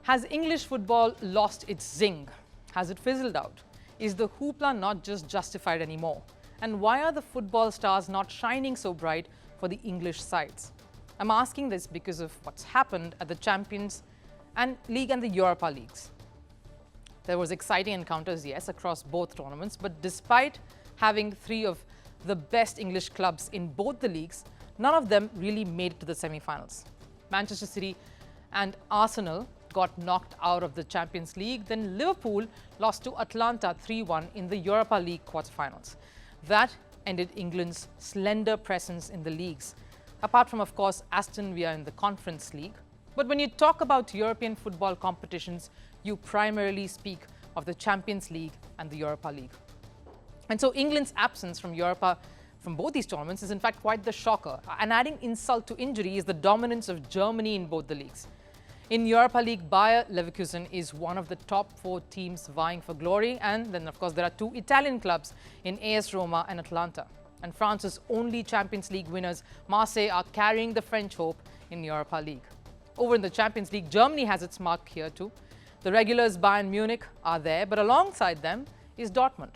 Has English football lost its zing? Has it fizzled out? Is the hoopla not just justified anymore? And why are the football stars not shining so bright for the English sides? I'm asking this because of what's happened at the Champions League and the Europa Leagues. There was exciting encounters, yes, across both tournaments, but despite having three of the best English clubs in both the leagues, none of them really made it to the semi-finals. Manchester City and Arsenal got knocked out of the Champions League. Then Liverpool lost to Atalanta 3-1 in the Europa League quarterfinals. That ended England's slender presence in the leagues, apart from, of course, Aston Villa in the Conference League. But when you talk about European football competitions, you primarily speak of the Champions League and the Europa League. And so England's absence from both these tournaments is in fact quite the shocker. And adding insult to injury is the dominance of Germany in both the leagues. In Europa League, Bayer Leverkusen is one of the top 4 teams vying for glory. And then, of course, there are 2 Italian clubs in AS Roma and Atalanta. And France's only Champions League winners, Marseille, are carrying the French hope in Europa League. Over in the Champions League, Germany has its mark here too. The regulars Bayern Munich are there, but alongside them is Dortmund,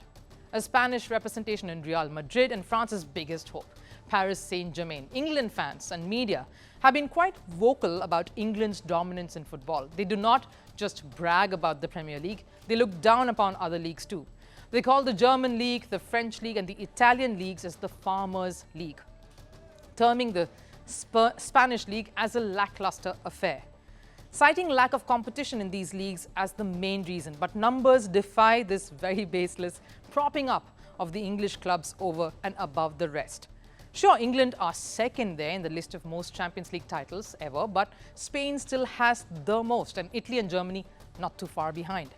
a Spanish representation in Real Madrid, and France's biggest hope, Paris Saint-Germain. England fans and media have been quite vocal about England's dominance in football. They do not just brag about the Premier League, they look down upon other leagues too. They call the German league, the French league and the Italian leagues as the farmers' league, terming the Spanish league as a lackluster affair, citing lack of competition in these leagues as the main reason. But numbers defy this very baseless propping up of the English clubs over and above the rest. Sure, England are second there in the list of most Champions League titles ever, but Spain still has the most, and Italy and Germany not too far behind.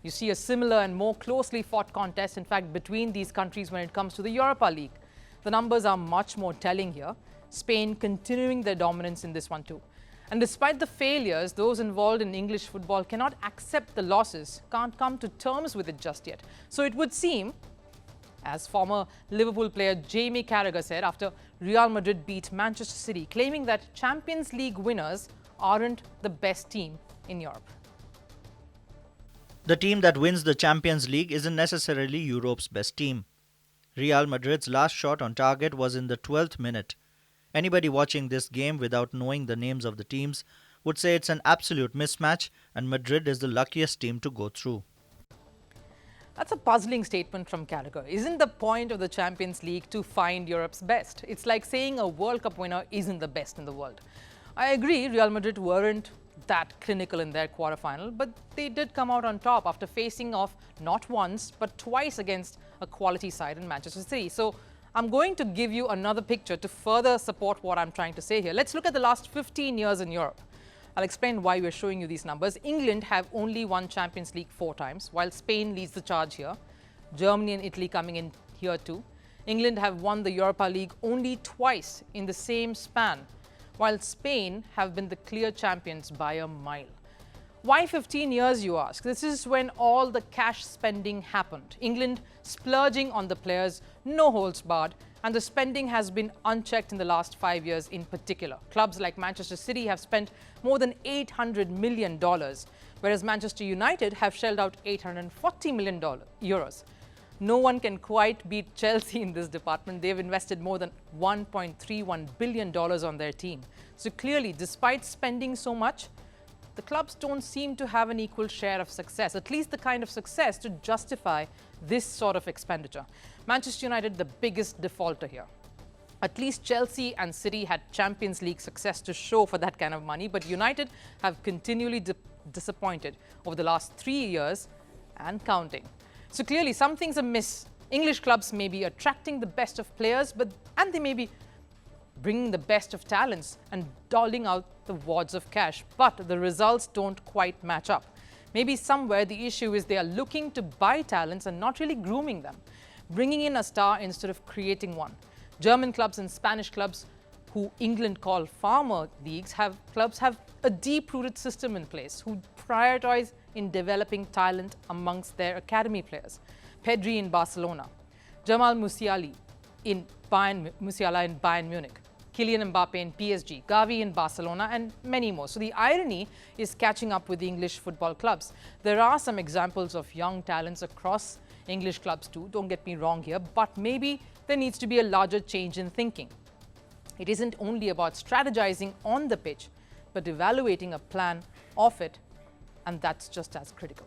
You see a similar and more closely fought contest, in fact, between these countries when it comes to the Europa League. The numbers are much more telling here. Spain continuing their dominance in this one too. And despite the failures, those involved in English football cannot accept the losses, can't come to terms with it just yet. So it would seem, as former Liverpool player Jamie Carragher said after Real Madrid beat Manchester City, claiming that Champions League winners aren't the best team in Europe. The team that wins the Champions League isn't necessarily Europe's best team. Real Madrid's last shot on target was in the 12th minute. Anybody watching this game without knowing the names of the teams would say it's an absolute mismatch and Madrid is the luckiest team to go through. That's a puzzling statement from Carragher. Isn't the point of the Champions League to find Europe's best? It's like saying a World Cup winner isn't the best in the world. I agree, Real Madrid weren't that clinical in their quarterfinal, but they did come out on top after facing off not once, but twice against a quality side in Manchester City. So I'm going to give you another picture to further support what I'm trying to say here. Let's look at the last 15 years in Europe. I'll explain why we're showing you these numbers. England have only won Champions League 4 times, while Spain leads the charge here. Germany and Italy coming in here too. England have won the Europa League only twice in the same span, while Spain have been the clear champions by a mile. Why 15 years, you ask? This is when all the cash spending happened. England splurging on the players, no holds barred, and the spending has been unchecked in the last 5 years in particular. Clubs like Manchester City have spent more than $800 million, whereas Manchester United have shelled out €840 million. No one can quite beat Chelsea in this department. They've invested more than $1.31 billion on their team. So clearly, despite spending so much, the clubs don't seem to have an equal share of success, at least the kind of success to justify this sort of expenditure. Manchester United, the biggest defaulter here. At least Chelsea and City had Champions League success to show for that kind of money, but United have continually disappointed over the last 3 years and counting. So clearly, something's amiss. English clubs may be attracting the best of players, and they may be bringing the best of talents and doling out the wads of cash, but the results don't quite match up. Maybe somewhere the issue is they are looking to buy talents and not really grooming them, bringing in a star instead of creating one. German clubs and Spanish clubs, who England call farmer leagues, have a deep-rooted system in place who prioritize in developing talent amongst their academy players. Pedri in Barcelona, Jamal Musiala in Bayern Munich, Kylian Mbappe in PSG, Gavi in Barcelona, and many more. So the irony is catching up with the English football clubs. There are some examples of young talents across English clubs too, don't get me wrong here, but maybe there needs to be a larger change in thinking. It isn't only about strategizing on the pitch, but evaluating a plan of it, and that's just as critical.